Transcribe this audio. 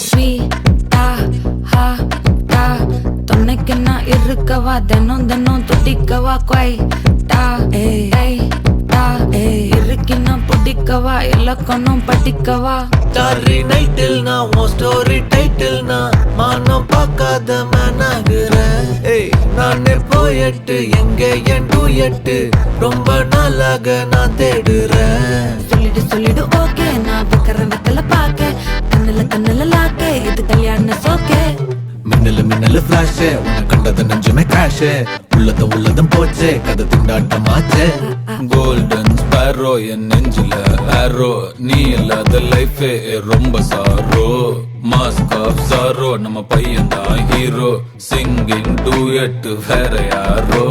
ஸ்வீட்டா ஹா டா துணைக்கு நான் இருக்கவா தினம் தினம் துடிக்கவா குவைட்டா ஏய் டா இருக்கு நான் பிடிக்கவா இலக்கணம் படிக்கவா ஸ்டாரி நைட்டில் நான் உன் ஸ்டோரி டைட்டில் நான் மானம் பார்க்காத மேன் ஆகுறேன். நானே போயட்டு எங்க என் டூயட்டு ரொம்ப நாளாக நான் தேடுறேன். சொல்லிடு ஓகே நான் வைக்கிற வெத்தல பாக்க கண்ணுல லாக்கே இது கல்யாண சோக்கே மின்னலு ஃபிளாஷ் உன்னை கண்டது நெஞ்சுமே கிராஷ் உள்ளதும் போச்சே கதை திண்டாட்டமாச்சே. கோல்டன் ஸ்பேரோ என் நெஞ்சில ஆரோ நீ இல்லாத லைஃப் ரொம்ப சாரோ மாஸ்க் ஆஃப் சாரோ நம்ம பையன் தான் ஹீரோ சிங்கிங் டூயட் வேற யாரோ.